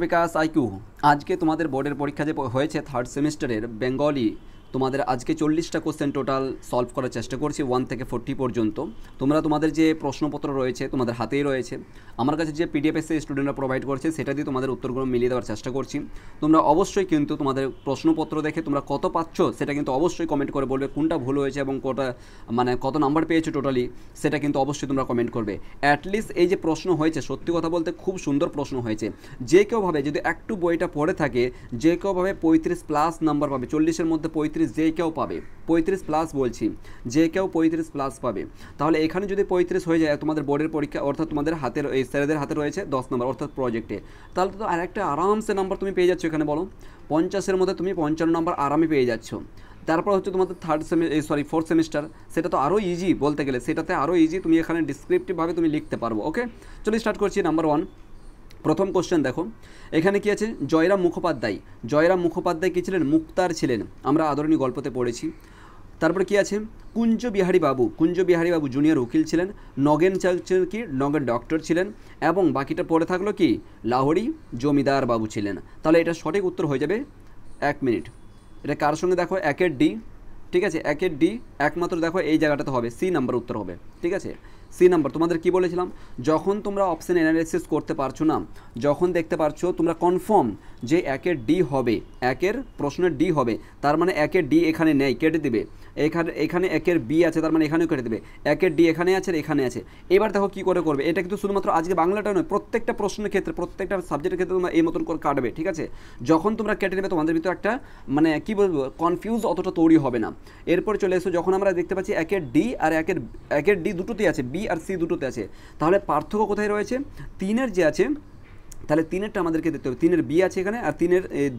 বিকাশ IQ আজকে তোমাদের বোর্ডের পরীক্ষা যে হয়েছে থার্ড সেমিস্টারের বেঙ্গলি তোমাদের আজকে 40টা কোশ্চেন টোটাল সলভ করার চেষ্টা করছি 1 থেকে 40 পর্যন্ত। তোমরা তোমাদের যে প্রশ্নপত্র রয়েছে তোমাদের হাতেই রয়েছে, আমার কাছে যে পিডিএফ এসে স্টুডেন্টরা প্রোভাইড করছে সেটা দিয়ে তোমাদের উত্তরগুলো মিলিয়ে দেওয়ার চেষ্টা করছি। তোমরা অবশ্যই কিন্তু তোমাদের প্রশ্নপত্র দেখে তোমরা কত পাচ্ছ সেটা কিন্তু অবশ্যই কমেন্ট করে বলবে, কোনটা ভুল হয়েছে এবং কোটা মানে কত নাম্বার পেয়েছো টোটালি সেটা কিন্তু অবশ্যই তোমরা কমেন্ট করবে। অ্যাটলিস্ট এই যে প্রশ্ন হয়েছে সত্যি কথা বলতে খুব সুন্দর প্রশ্ন হয়েছে। যে কেউ ভাবে যদি একটু বইটা পড়ে থাকে যে কেউ ভাবে 35+ নাম্বার পাবে, 40-এর মধ্যে 35 যে কেউ পাবে, 35+ বলছি, যে কেউ 35+ পাবে। তাহলে এখানে যদি 35 হয়ে যায় তোমাদের বোর্ডের পরীক্ষা অর্থাৎ তোমাদের হাতের এই স্যারেদের হাতে রয়েছে 10 নম্বর অর্থাৎ প্রজেক্টে, তাহলে তো আরেকটা আরামসে নাম্বার তুমি পেয়ে যাচ্ছ। এখানে বলো 50-এর মধ্যে তুমি 55 নম্বর আরামে পেয়ে যাচ্ছ। তারপর হচ্ছে তোমাদের ফোর্থ সেমিস্টার, সেটা তো আরও ইজি বলতে গেলে, সেটাতে আরও ইজি, তুমি এখানে ডিসক্রিপটিভভাবে তুমি লিখতে পারবো। ওকে, চলো স্টার্ট করছি। নাম্বার 1 প্রথম কোশ্চেন দেখো, এখানে কি আছে? জয়রাম মুখোপাধ্যায় কী ছিলেন? মুক্তার ছিলেন, আমরা আদরণী গল্পতে পড়েছি। তারপরে কি আছে? কুঞ্জ বিহারী বাবু জুনিয়র উকিল ছিলেন। নগেন কি? নগেন ডক্টর ছিলেন। এবং বাকিটা পড়ে থাকলো কি? লাহোরি জমিদার বাবু ছিলেন। তাহলে এটা সঠিক উত্তর হয়ে যাবে 1 মিনিট। এটা কার সঙ্গে? দেখো 1-এর ডি, ঠিক আছে, 1-এর ডি একমাত্র দেখো এই জায়গাটাতে হবে, সি নাম্বার উত্তর হবে, ঠিক আছে, সি নাম্বার। তোমাদের কি বলেছিলাম, যখন তোমরা অপশন অ্যানালাইসিস করতে পারছো না, যখন দেখতে পারছো তোমরা কনফার্ম যে 1-এর ডি হবে, 1-এর প্রশ্নের ডি হবে, তার মানে 1-এর ডি এখানে নেই, কেটে দেবে। এখানে 1-এর বি আছে, তার মানে এখানেও কেটে দেবে। 1-এর ডি এখানে আছে আর এখানে আছে। এবার দেখো কী করে করবে, এটা কিন্তু শুধুমাত্র আজকে বাংলাটা নয়, প্রত্যেকটা প্রশ্নের ক্ষেত্রে, প্রত্যেকটা সাবজেক্টের ক্ষেত্রে তোমরা এই মতন করে কাটবে, ঠিক আছে। যখন তোমরা কেটে নেবে তোমাদের ভিতরে একটা মানে কী বলবো কনফিউজ অতটা তৈরি হবে না। এরপর চলে এসো, যখন আমরা দেখতে পাচ্ছি 1-এর ডি আর 1-এর ডি দুটোতেই আছে, বি আর সি দুটোতে আছে, তাহলে পার্থক্য কোথায় রয়েছে? 3-এর যে আছে, তাহলে 3-এরটা আমাদেরকে দেখতে হবে, 3-এর বি আছে এখানে আর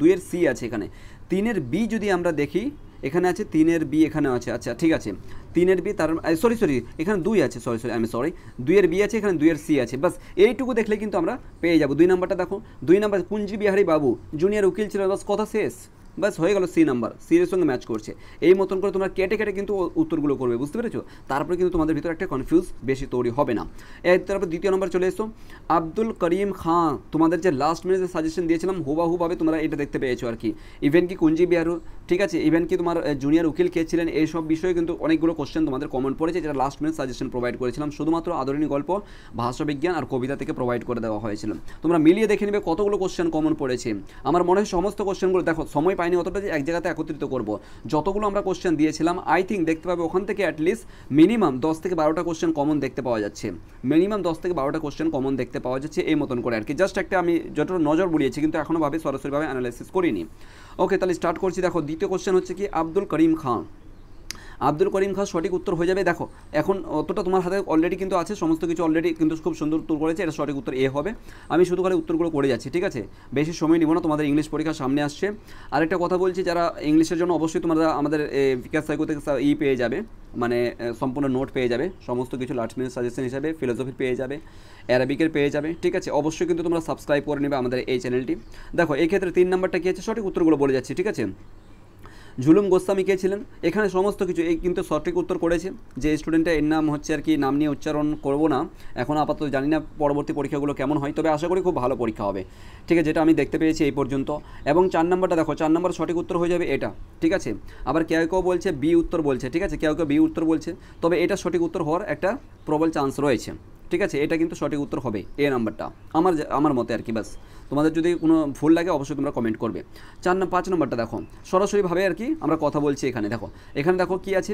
2-এর সি আছে এখানে। 3-এর বি যদি আমরা দেখি এখানে আছে, 3-এর বি এখানে আছে, আচ্ছা ঠিক আছে, 3-এর বি তার সরি এখানে 2 আছে, আমি সরি 2-এর বি আছে এখানে, 2-এর সি আছে, বাস এইটুকু দেখলে কিন্তু আমরা পেয়ে যাবো। 2 নাম্বারটা দেখো, 2 নাম্বার কুঞ্জি বিহারী বাবু জুনিয়র উকিল ছিল, বাস কথা শেষ, বাস হয়ে গেল, সি নাম্বার, সির সঙ্গে ম্যাচ করছে। এই মতন করে তোমরা কেটে কেটে কিন্তু উত্তরগুলো করবে, বুঝতে পেরেছো? তারপরে কিন্তু তোমাদের ভিতরে একটা কনফিউজ বেশি তৈরি হবে না। তারপর দ্বিতীয় নম্বর চলে এসো, আব্দুল করিম খাঁ, তোমাদের যে লাস্ট মিনিটে সাজেশন দিয়েছিলাম হুবাহুভাবে তোমরা এটা দেখতে পেয়েছো আর কি। ইভেন কি কুঞ্জি বিহারু, ঠিক আছে, ইভেন কি তোমার জুনিয়র উকিল কে ছিলেন, এইসব বিষয়ে কিন্তু অনেকগুলো কোশ্চেন তোমাদের কমন পড়েছে, যেটা লাস্ট মিনিট সাজেশন প্রোভাইড করেছিলাম, শুধুমাত্র আদরণী গল্প, ভাষাবিজ্ঞান আর কবিতা থেকে প্রোভাইড করে দেওয়া হয়েছিল। তোমরা মিলিয়ে দেখে নেবে কতগুলো কোশ্চেন কমন পড়েছে। আমার মনে হয় সমস্ত কোশ্চেনগুলো দেখো, সময় পাইনি অতটা যে এক জায়গাতে একত্রিত করব, যতগুলো আমরা কোশ্চেন দিয়েছিলাম আই থিঙ্ক দেখতে পাবে ওখান থেকে অ্যাটলিস্ট মিনিমাম 10 থেকে 12টা কোশ্চেন কমন দেখতে পাওয়া যাচ্ছে, মিনিমাম 10 থেকে 12টা কোশ্চেন কমন দেখতে পাওয়া যাচ্ছে এই মতন করে আর কি। জাস্ট একটা আমি যতটা নজর বুলিয়েছি, কিন্তু এখনও সরাসরিভাবে অ্যানালাইসিস করিনি। ওকে, তাহলে স্টার্ট করছি। দেখো দ্বিতীয় কোশ্চেন হচ্ছে কি? আব্দুল করিম খান সঠিক উত্তর হয়ে যাবে। দেখো এখন অতটা তোমার হাতে অলরেডি কিন্তু আছে, সমস্ত কিছু অলরেডি কিন্তু খুব সুন্দর উত্তর করেছে, এটা সঠিক উত্তর এ হবে। আমি শুধু খালি উত্তরগুলো করে যাচ্ছি, ঠিক আছে, বেশি সময় নিব না, তোমাদের ইংলিশ পরীক্ষা সামনে আসছে। আরেকটা কথা বলছি, যারা ইংলিশের জন্য অবশ্যই তোমরা আমাদের বিকাশ সাইকো থেকে পেয়ে যাবে, মানে সম্পূর্ণ নোট পেয়ে যাবে, সমস্ত কিছু লাস্ট মিনিট সাজেশন হিসাবে, ফিলোসফি পেয়ে যাবে, অ্যারাবিকের পেয়ে যাবে, ঠিক আছে। অবশ্যই কিন্তু তোমরা সাবস্ক্রাইব করে নেবে আমাদের এই চ্যানেলটি। দেখো এই ক্ষেত্রে 3 নাম্বারটা কী আছে, সঠিক উত্তরগুলো বলে যাচ্ছি, ঠিক আছে। ঝুলুম গোস্বামী কে ছিলেন? এখানে সমস্ত কিছু এই কিন্তু সঠিক উত্তর করেছে। যে স্টুডেন্টটা এর নাম হচ্ছে আর কি, নাম নিয়ে উচ্চারণ করবো না এখন আপাতত, জানি না পরবর্তী পরীক্ষাগুলো কেমন হয়, তবে আশা করি খুব ভালো পরীক্ষা হবে, ঠিক আছে, যেটা আমি দেখতে পেয়েছি এই পর্যন্ত। এবং 4 নাম্বারটা দেখো, 4 নাম্বার সঠিক উত্তর হয়ে যাবে এটা, ঠিক আছে। আবার কেউ কেউ বলছে বি উত্তর বলছে, ঠিক আছে, কেউ কেউ বি উত্তর বলছে, তবে এটা সঠিক উত্তর হওয়ার একটা প্রবল চান্স রয়েছে, ঠিক আছে, এটা কিন্তু সঠিক উত্তর হবে এ নাম্বারটা, আমার মতে আর কি। বাস তোমাদের যদি কোনো ভুল লাগে অবশ্যই তোমরা কমেন্ট করবে। 5 নম্বরটা দেখো, সরাসরিভাবে আর কি আমরা কথা বলছি এখানে। এখানে দেখো কি আছে,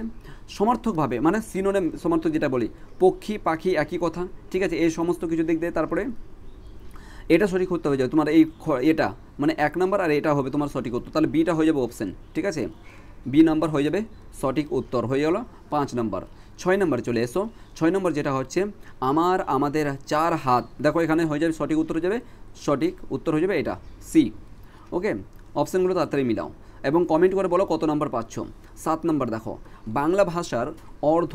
সমার্থকভাবে, মানে সিনোনিম সমার্থক যেটা বলি, পক্ষী পাখি একই কথা, ঠিক আছে, এই সমস্ত কিছু দিক দিয়ে তারপরে এটা সঠিক উত্তর হয়ে যাবে তোমার এই এটা, মানে 1 নাম্বার আর এটা হবে তোমার সঠিক উত্তর, তাহলে বিটা হয়ে যাবে অপশন, ঠিক আছে, বি নাম্বার হয়ে যাবে সঠিক উত্তর, হয়ে গেল 5 নাম্বার। 6 নাম্বার চলে এসো, 6 নম্বর যেটা হচ্ছে আমাদের 4 হাত, দেখো এখানে হয়ে যাবে সঠিক উত্তর হয়ে যাবে এটা সি। ওকে, অপশানগুলো তাড়াতাড়ি মিলাও এবং কমেন্ট করে বলো কত নাম্বার পাচ্ছ। 7 নাম্বার দেখো, বাংলা ভাষার অর্ধ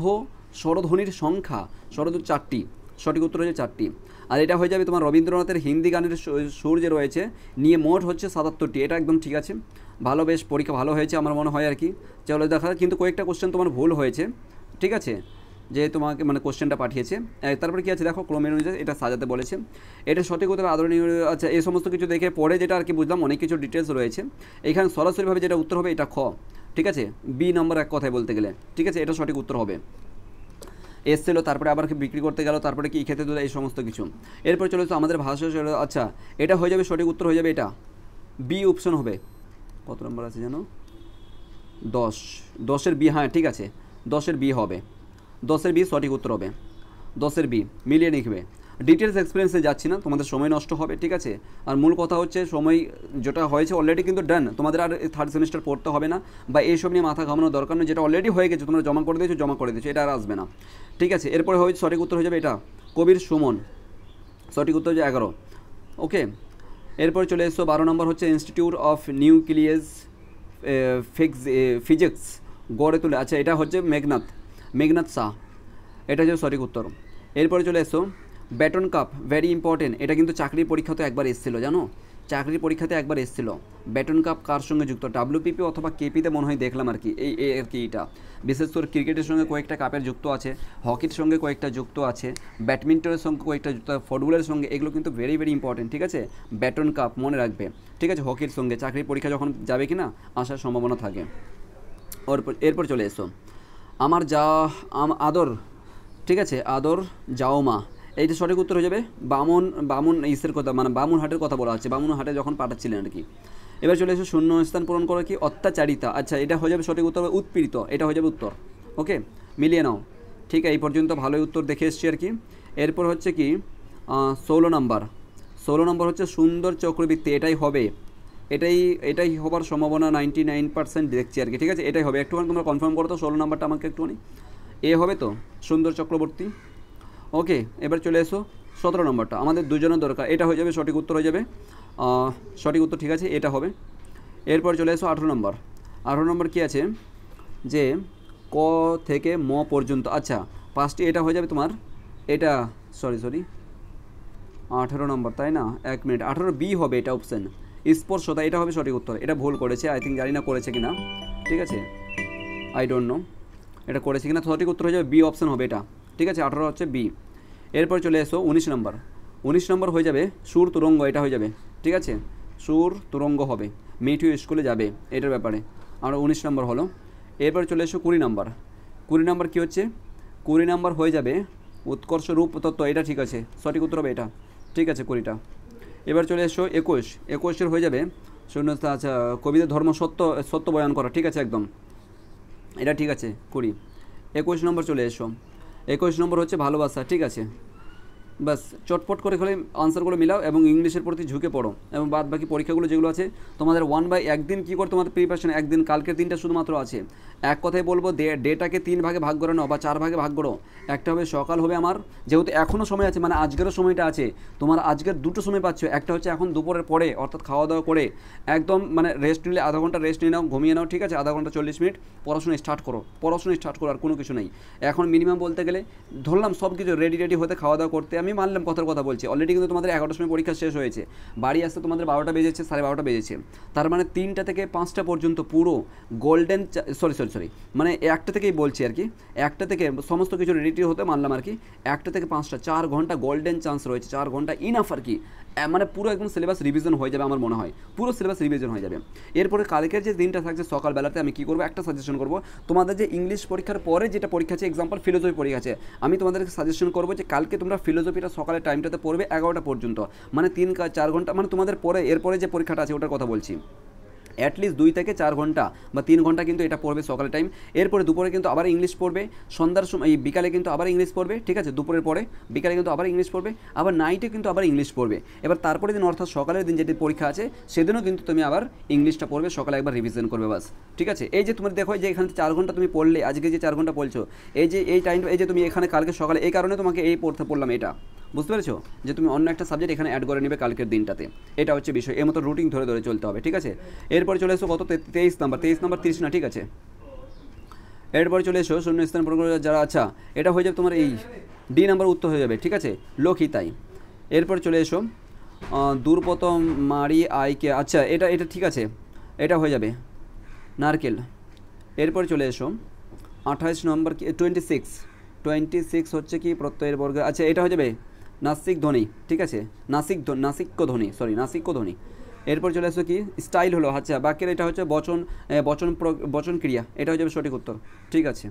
স্বরধ্বনির সংখ্যা 4টি, সঠিক উত্তর হচ্ছে 4টি। আর এটা হয়ে যাবে তোমার রবীন্দ্রনাথের হিন্দি গানের সুর যে রয়েছে নিয়ে মোট হচ্ছে 77টি, এটা একদম ঠিক আছে, ভালো, বেশ পরীক্ষা ভালো হয়েছে আমার মনে হয় আর কি। চলো দেখা, কিন্তু কয়েকটা কোশ্চেন তোমার ভুল হয়েছে, ঠিক আছে, যে তোমাকে মানে কোশ্চেনটা পাঠিয়েছে। তারপরে কী আছে দেখো, ক্রমের অনুযায়ী এটা সাজাতে বলেছে। এটা সঠিক উত্তর আদরণীয়। আচ্ছা, এই সমস্ত কিছু দেখে পরে যেটা আর কি বুঝলাম অনেক কিছু ডিটেলস রয়েছে এখানে। সরাসরিভাবে যেটা উত্তর হবে এটা খ, ঠিক আছে, বি নম্বর এক কথায় বলতে গেলে, ঠিক আছে, এটা সঠিক উত্তর হবে। এসছিল, তারপরে আবার বিক্রি করতে গেল, তারপরে কি খেতে দিল, এই সমস্ত কিছু। এরপর চলে তো আমাদের ভাষা। আচ্ছা, এটা হয়ে যাবে, সঠিক উত্তর হয়ে যাবে এটা বি অপশন হবে। কত নম্বর আছে যেন, 10, 10-এর বি, হ্যাঁ ঠিক আছে, 10-এর বি হবে, 10-এর বি সঠিক উত্তর হবে, 10-এর বি মিলিয়ে লিখবে। ডিটেলস এক্সপিরিয়েন্সে যাচ্ছি না, তোমাদের সময় নষ্ট হবে, ঠিক আছে। আর মূল কথা হচ্ছে সময় যেটা হয়েছে অলরেডি কিন্তু ডান, তোমাদের আর থার্ড সেমিস্টার পড়তে হবে না বা এইসব নিয়ে মাথা ঘামানোর দরকার নেই। যেটা অলরেডি হয়ে গেছে তোমরা জমা করে দিয়েছো, এটা আর আসবে না, ঠিক আছে। এরপরে হয়েছে সঠিক উত্তর হয়ে যাবে এটা কবির সুমন, সঠিক উত্তর হচ্ছে 11, ওকে। এরপর চলে এসো 12 নম্বর হচ্ছে ইনস্টিটিউট অফ নিউক্লিয়াস ফিজিক্স গড়ে তুলে। আচ্ছা, এটা হচ্ছে মেঘনাথ শাহ, এটা হচ্ছে সঠিক উত্তর। এরপরে চলে এসো ব্যাটন কাপ, ভেরি ইম্পর্টেন্ট। এটা কিন্তু চাকরির পরীক্ষাতে একবার এসেছিলো, জানো, চাকরির পরীক্ষাতে একবার এসেছিলো। ব্যাটন কাপ কার সঙ্গে যুক্ত, ডাব্লিউপিপি অথবা কেপিতে মনে হয় দেখলাম আর কি, এই আর কি। এটা বিশেষ করে ক্রিকেটের সঙ্গে কয়েকটা কাপের যুক্ত আছে, হকির সঙ্গে কয়েকটা যুক্ত আছে, ব্যাডমিন্টনের সঙ্গে কয়েকটা যুক্ত, ফুটবলের সঙ্গে, এগুলো কিন্তু ভেরি ভেরি ইম্পর্টেন্ট, ঠিক আছে। ব্যাটন কাপ মনে রাখবে, ঠিক আছে। হকির সঙ্গে চাকরির পরীক্ষা যখন যাবে কি না, আসার সম্ভাবনা থাকে। এরপর চলে এসো আমার আদর, ঠিক আছে, আদর যাও মা, এইটা সঠিক উত্তর হয়ে যাবে বামুন ইসের কথা, মানে বামুনহাটের কথা বলা হচ্ছে, বামুনহাটে যখন পাঠাচ্ছিলেন আর কি। এবার চলে এসো শূন্য স্থান পূরণ করো কি, অত্যাচারিতা। আচ্ছা, এটা হয়ে যাবে সঠিক উত্তর, উৎপীড়িত, এটা হয়ে যাবে উত্তর, ওকে, মিলিয়ে নাও, ঠিক আছে। এই পর্যন্ত ভালোই উত্তর দেখে এসছি আর কি। এরপর হচ্ছে কি 16 নম্বর হচ্ছে সুন্দর চক্রবর্তী, এটাই হবে, এটাই হবার সম্ভাবনা 99% দেখছি আর কি, ঠিক আছে, এটাই হবে। একটুখানি তোমরা কনফার্ম করো তো 16 নম্বরটা আমাকে একটুখানি, এ হবে তো, সুন্দর চক্রবর্তী, ওকে। এবার চলে এসো 17 নম্বরটা, আমাদের দুজনের দরকার, এটা হয়ে যাবে সঠিক উত্তর হয়ে যাবে, সঠিক উত্তর, ঠিক আছে, এটা হবে। এরপর চলে এসো 18 নম্বর কী আছে যে ক থেকে ম পর্যন্ত। আচ্ছা, 5টি, এটা হয়ে যাবে তোমার, এটা সরি 18 নম্বর, তাই না, 1 মিনিট, 18 বি হবে এটা অপশান, স্পর্শতা, এটা হবে সঠিক উত্তর। এটা ভুল করেছে, আই থিঙ্ক, জানি না করেছে কিনা, ঠিক আছে, আই ডোন্ট নো এটা করেছে কিনা। সঠিক উত্তর হয়ে যাবে বি অপশান হবে এটা, ঠিক আছে, 18 হচ্ছে বি। এরপর চলে এসো 19 নম্বর হয়ে যাবে সুর তুরঙ্গ, এটা হয়ে যাবে, ঠিক আছে, সুর তুরঙ্গ হবে, মিঠু স্কুলে যাবে, এটার ব্যাপারে। আর 19 নম্বর হলো। এরপর চলে এসো 20 নম্বর কী হচ্ছে, 20 নম্বর হয়ে যাবে উৎকর্ষ রূপ তত্ত্ব, এটা ঠিক আছে, সঠিক উত্তর হবে এটা, ঠিক আছে, 20টা। এবার চলে এসো 21 হয়ে যাবে শূন্যতা। আচ্ছা, কবিদের ধর্ম সত্য বয়ান করা, ঠিক আছে, একদম, এটা ঠিক আছে 20। 21 নম্বর চলে এসো, 21 নম্বর হচ্ছে ভালোবাসা, ঠিক আছে। বাস চটপট করে খালি আনসারগুলো মিলাও এবং ইংলিশের প্রতি ঝুঁকে পড়ো, এবং বাদ বাকি পরীক্ষাগুলো যেগুলো আছে তোমাদের 1/, একদিন কী করে তোমাদের প্রিপারেশন, একদিন, কালকের দিনটা শুধুমাত্র আছে। এক কথায় বলবো, ডেটাকে 3 ভাগে ভাগ করে নাও বা 4 ভাগে ভাগ করো। একটা হবে সকাল হবে আমার, যেহেতু এখনও সময় আছে, মানে আজকেরও সময়টা আছে, তোমার আজকের 2টো সময় পাচ্ছ। একটা হচ্ছে এখন দুপুরের পরে, অর্থাৎ খাওয়া দাওয়া করে একদম মানে রেস্ট নিলে, আধা ঘন্টা রেস্ট নিয়ে নাও, ঘুমিয়ে নাও, ঠিক আছে, আধা ঘন্টা 40 মিনিট পড়াশোনা স্টার্ট করো, আর কোনো কিছু নেই এখন। মিনিমাম বলতে গেলে ধরলাম সব কিছু রেডি হতে, খাওয়া দাওয়া করতে, আমি মানলাম কথার কথা বলছি, অলরেডি কিন্তু তোমাদের 11টার সময় পরীক্ষা শেষ হয়েছে, বাড়ি আসতে তোমাদের 12টা বেজেছে, 12:30 বেজেছে, তার মানে 3টা থেকে 5টা পর্যন্ত পুরো গোল্ডেন, সরি মানে 1টা থেকেই বলছি আর কি, 1টা থেকে সমস্ত কিছু রেডি হতে মানলাম আর কি, 1টা থেকে 5টা 4 ঘন্টা গোল্ডেন চান্স রয়েছে, 4 ঘন্টা ইনাফ আর কি, মানে পুরো একদম সিলেবাস রিভিশন হয়ে যাবে আমার মনে হয়, পুরো সিলেবাস রিভিশন হয়ে যাবে। এরপরে কালকের যে দিনটা থাকছে সকালবেলাতে আমি কী করবো, একটা সাজেশন করবো, তোমাদের যে ইংলিশ পরীক্ষার পরে যেটা পরীক্ষা আছে, এক্সাম্পল ফিলোসফি পরীক্ষা আছে, আমি তোমাদেরকে সাজেশন করবো যে কালকে তোমরা ফিলোসফিটা সকালের টাইমটাতে পড়বে 11টা পর্যন্ত, মানে 3-4 ঘন্টা, মানে তোমাদের পরে এরপরে যে পরীক্ষাটা আছে ওটার কথা বলছি, অ্যাটলিস্ট 2 থেকে 4 ঘন্টা বা 3 ঘন্টা কিন্তু এটা পড়বে সকালের টাইম। এরপরে দুপুরে কিন্তু আবার ইংলিশ পড়বে, সন্ধ্যার সময় এই বিকালে কিন্তু আবার ইংলিশ পড়বে, ঠিক আছে, দুপুরের পরে বিকালে কিন্তু আবার ইংলিশ পড়বে, আবার নাইটে কিন্তু আবার ইংলিশ পড়বে। এবার তারপরে দিন অর্থাৎ সকালের দিন যেটি পরীক্ষা আছে সেদিনও কিন্তু তুমি আবার ইংলিশটা পড়বে, সকালে একবার রিভিশন করবে, বাস, ঠিক আছে। এই যে তুমি দেখো যে এখানে 4 ঘন্টা তুমি পড়লে, আজকে যে 4 ঘন্টা পড়ছো, এই টাইমটা, এই যে তুমি এখানে কালকে সকালে, এই কারণে তোমাকে এই পড়লাম এটা, বুঝতে পেরেছো, যে তুমি অন্য একটা সাবজেক্ট এখানে অ্যাড করে নেবে কালকের দিনটাতে, এটা হচ্ছে বিষয়। এর মতো রুটিন ধরে চলতে হবে, ঠিক আছে। এরপরে চলে এসো কত, 23 নম্বর 30 না, ঠিক আছে। এরপরে চলে এসো শূন্যস্থান পূরণ যারা, আচ্ছা, এটা হয়ে যাবে তোমার এই ডি নাম্বার উত্তর হয়ে যাবে, ঠিক আছে, লোকহিতাই। এরপর চলে এসো দুর্পত মারি আইকে, আচ্ছা, এটা ঠিক আছে, এটা হয়ে যাবে নারকেল। এরপর চলে এসো 28 নম্বর 26 26 হচ্ছে কি প্রত্যয়ের বর্গ, আচ্ছা এটা হয়ে যাবে নাসিক ধ্বনি, ঠিক আছে, নাসিক্য ধ্বনি, সরি নাসিক্য ধ্বনি। এরপর চলে আসবে কি স্টাইল হলো, আচ্ছা বাক্যের এটা হচ্ছে বচন ক্রিয়া, এটা হয়ে যাবে সঠিক উত্তর, ঠিক আছে।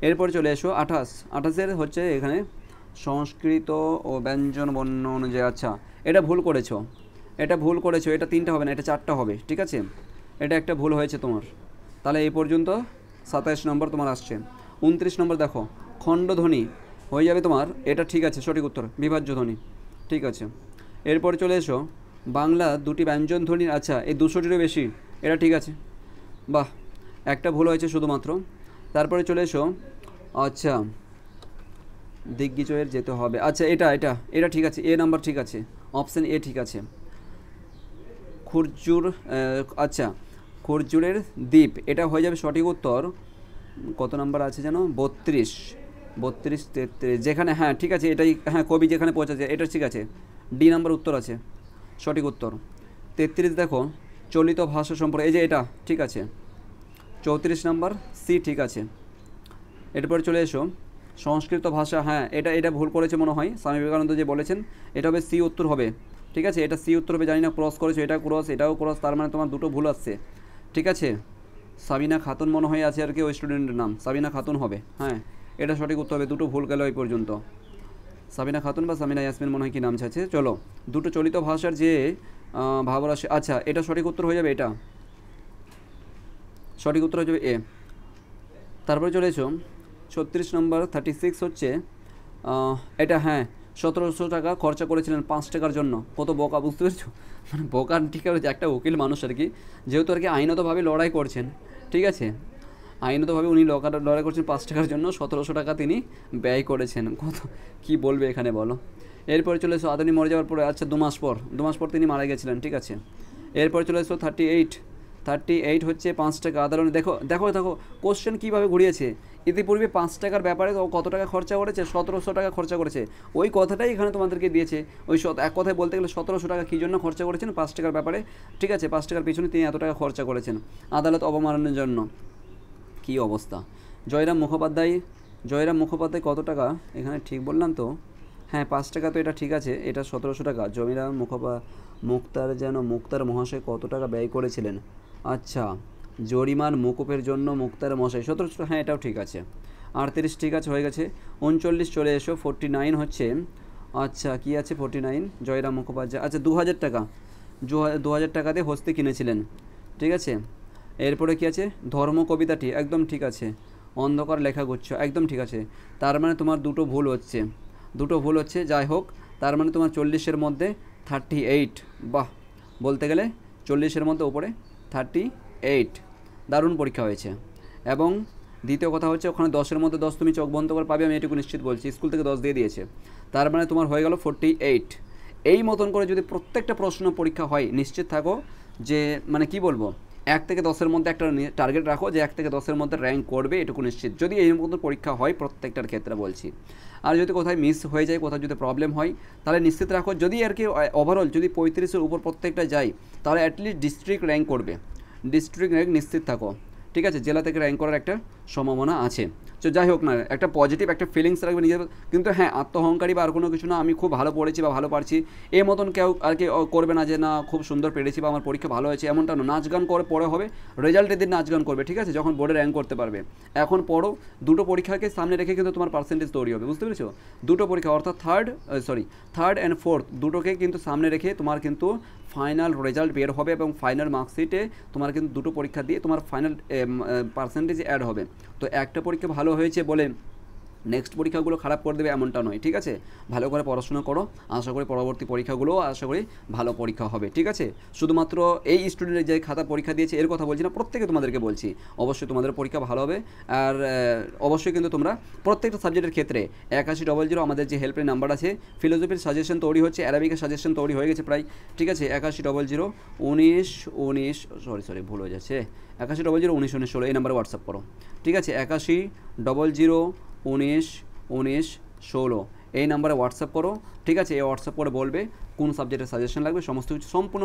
এরপর চলে এসো 28 হচ্ছে এখানে সংস্কৃত ও ব্যঞ্জন বর্ণ অনুযায়ী, আচ্ছা এটা ভুল করেছো, এটা 3টা হবে না, এটা 4টা হবে, ঠিক আছে, এটা একটা ভুল হয়েছে তোমার। তাহলে এই পর্যন্ত 27 নম্বর তোমার আসছে। 29 নম্বর দেখো খণ্ডধ্বনি হয়ে যাবে তোমার, এটা ঠিক আছে সঠিক উত্তর, বিভাজ্য ধ্বনি, ঠিক আছে। এরপর চলে এসো বাংলা দুটি ব্যঞ্জন ধ্বনির, আচ্ছা এই 200টিরও বেশি, এটা ঠিক আছে, বাহ, একটা ভুল হয়েছে শুধুমাত্র। তারপরে চলে এসো আচ্ছা দিগ্বিজয়ের যেতে হবে, আচ্ছা এটা ঠিক আছে, এ নাম্বার ঠিক আছে, অপশান এ ঠিক আছে। খুরজুর, আচ্ছা খুরজুরের দ্বীপ, এটা হয়ে যাবে সঠিক উত্তর, কত নাম্বার আছে যেন 32, 33, যেখানে, হ্যাঁ ঠিক আছে এটাই, হ্যাঁ কবি যেখানে পৌঁছেছে এটা ঠিক আছে, ডি নাম্বার উত্তর আছে সঠিক উত্তর। 33 দেখো চলিত ভাষা সম্পর্কে, এই যে এটা ঠিক আছে। 34 নাম্বার সি ঠিক আছে। এরপর চলে এসো সংস্কৃত ভাষা, হ্যাঁ এটা ভুল করেছে মনে হয়, স্বামী বিবেকানন্দ যে বলেছেন, এটা হবে সি উত্তর হবে, ঠিক আছে, এটা সি উত্তর হবে, জানি না ক্রস করেছো, এটা ক্রস এটাও ক্রস, তার মানে তোমার দুটো ভুল আসছে, ঠিক আছে। সাবিনা খাতুন মনে হয় আছে আর কি ওই স্টুডেন্টের নাম, সাবিনা খাতুন হবে, হ্যাঁ এটা সঠিক উত্তর হবে, দুটো ভুল গেল এই পর্যন্ত, সাবিনা খাতুন বা সামিনা ইয়াসমিন মনে হয় কি নাম আছে। চলো দুটো চলিত ভাষার যে ভাবরাশি, আচ্ছা এটা সঠিক উত্তর হয়ে যাবে, এটা সঠিক উত্তর হয়ে যাবে এ। তারপরে চলে এসো 36 নম্বর 36 হচ্ছে এটা, হ্যাঁ 1700 টাকা খরচা করেছিলেন 5 টাকার জন্য, কত বোকা, বুঝতে পেরেছো, মানে বোকা ঠিক আছে, একটা উকিল মানুষ আর কি, যেহেতু আর কি আইনতভাবে লড়াই করছেন, ঠিক আছে, আইনতভাবে উনি লড়াই করছেন 5 টাকার জন্য 1700 টাকা তিনি ব্যয় করেছেন, কত কি বলবে এখানে বলো। এরপরে চলে এসো আদানি মরে যাওয়ার পরে, আচ্ছা 2 মাস পর তিনি মারা গেছিলেন, ঠিক আছে। এরপর চলে এসো 38 হচ্ছে 5 টাকা আদালনে, দেখো দেখো দেখো কোশ্চেন কীভাবে ঘুরিয়েছে, ইতিপূর্বে 5 টাকার ব্যাপারে কত টাকা খরচা করেছে, 1700 টাকা খরচা করেছে, ওই কথাটাই এখানে তোমাদেরকে দিয়েছে, ওই এক কথায় বলতে গেলে 1700 টাকা কী জন্য খরচা করেছেন 5 টাকার ব্যাপারে, ঠিক আছে, 5 টাকার পিছনে তিনি এত টাকা খরচা করেছেন আদালত অবমাননের জন্য, কী অবস্থা। জয়রাম মুখোপাধ্যায় কত টাকা, এখানে ঠিক বললাম তো, হ্যাঁ 5 টাকা তো এটা ঠিক আছে, এটা 1700 টাকা। জয়রাম মুক্তার মহাশয় কত টাকা ব্যয় করেছিলেন, আচ্ছা জরিমার মুকুপের জন্য মুক্তার মশাই 1700, হ্যাঁ এটাও ঠিক আছে। 38 ঠিক আছে হয়ে গেছে। 39 চলে এসো 49 হচ্ছে, আচ্ছা কি আছে 49 জয়রাম মুখোপাধ্যায়, আচ্ছা 2000 টাকা, 2000 টাকা দিয়ে হস্তি কিনেছিলেন, ঠিক আছে। এরপরে কি আছে ধর্ম কবিতাটি, একদম ঠিক আছে। অন্ধকার লেখাগুচ্ছ, একদম ঠিক আছে। তার মানে তোমার দুটো ভুল হচ্ছে, যাই হোক, তার মানে তোমার 40-এর মধ্যে 38, বাহ, বলতে গেলে 40-এর মধ্যে ওপরে 38, দারুণ পরীক্ষা হয়েছে। এবং দ্বিতীয় কথা হচ্ছে ওখানে 10-এর মধ্যে 10 তুমি চোখ বন্ধ করে পাবে, আমি এটুকু নিশ্চিত বলছি, স্কুল থেকে 10 দিয়ে দিয়েছে, তার মানে তোমার হয়ে গেল 48। এই মতন করে যদি প্রত্যেকটা প্রশ্ন পরীক্ষা হয়, নিশ্চিত থাকো যে মানে কি বলবো, 1 থেকে 10-এর মধ্যে একটা টার্গেট রাখো যে 1 থেকে 10-এর মধ্যে র্যাঙ্ক করবে, এটুকু নিশ্চিত, যদি এই মতন পরীক্ষা হয় প্রত্যেকটার ক্ষেত্রে বলছি। আর যদি কোথায় মিস হয়ে যায়, কোথাও যদি প্রবলেম হয়, তাহলে নিশ্চিত রাখো যদি আর কি ওভারঅল যদি 35-এর উপর প্রত্যেকটা যায়, তাহলে অ্যাটলিস্ট ডিস্ট্রিক্ট র্যাঙ্ক করবে, ডিস্ট্রিক্ট র্যাঙ্ক নিশ্চিত থাকো, ঠিক আছে, জেলা থেকে র্যাঙ্ক করার একটা সম্ভাবনা আছে। তো যাই হোক না, একটা পজিটিভ একটা ফিলিংস রাখবে নিজের, কিন্তু হ্যাঁ আত্মহংকারী বা আর কোনো কিছু না, আমি খুব ভালো পড়েছি বা ভালো পারছি এই মতন কেউ আর কি করবে না যে না খুব সুন্দর পেরেছি বা আমার পরীক্ষা ভালো হয়েছে, এমনটা না, নাচ গান করে পরে হবে, রেজাল্টের দিন নাচ গান করবে, ঠিক আছে, যখন বোর্ডে র্যাঙ্ক করতে পারবে। এখন পড়ো, দুটো পরীক্ষাকে সামনে রেখে কিন্তু তোমার পার্সেন্টেজ তৈরি হবে, বুঝতে পেরেছো, দুটো পরীক্ষা অর্থাৎ থার্ড অ্যান্ড ফোর্থ দুটোকে কিন্তু সামনে রেখে তোমার কিন্তু ফাইনাল রেজাল্ট বের হবে, এবং ফাইনাল মার্কশিটে তোমার কিন্তু দুটো পরীক্ষা দিয়ে তোমার ফাইনাল পার্সেন্টেজ অ্যাড হবে। তো একটা পরীক্ষা ভালো হয়েছে বলে নেক্সট পরীক্ষাগুলো খারাপ করে দেবে এমনটা নয়, ঠিক আছে, ভালো করে পড়াশোনা করো, আশা করি পরবর্তী পরীক্ষাগুলোও আশা করি ভালো পরীক্ষা হবে, ঠিক আছে। শুধুমাত্র এই স্টুডেন্টের যে খাতা পরীক্ষা দিয়েছে এর কথা বলছি না, প্রত্যেকে তোমাদেরকে বলছি, অবশ্যই তোমাদের পরীক্ষা ভালো হবে। আর অবশ্যই কিন্তু তোমরা প্রত্যেকটা সাবজেক্টের ক্ষেত্রে 8100 আমাদের যে হেল্পলাইন নাম্বার আছে, ফিলোসফির সাজেশন তৈরি হচ্ছে, অ্যারাবিকের সাজেশন তৈরি হয়ে গেছে প্রায়, ঠিক আছে, 8100 19 ভুল হয়ে যাচ্ছে, 8100 19 এই নাম্বারে হোয়াটসঅ্যাপ করো, ঠিক আছে, 8100 19 19 16 এই নাম্বারে হোয়াটসঅ্যাপ করো, ঠিক আছে? এই হোয়াটসঅ্যাপ করে বলবে কোন সাবজেক্টের সাজেশন লাগবে, সমস্ত কিছু সম্পূর্ণ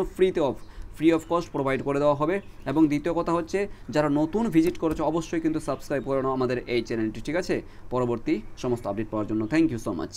ফ্রি অফ কস্ট প্রোভাইড করে দেওয়া হবে। এবং দ্বিতীয় কথা হচ্ছে, যারা নতুন ভিজিট করেছো অবশ্যই কিন্তু সাবস্ক্রাইব করে নাও আমাদের এই চ্যানেলটি, ঠিক আছে? পরবর্তী সমস্ত আপডেট পাওয়ার জন্য থ্যাংক ইউ সো মাচ।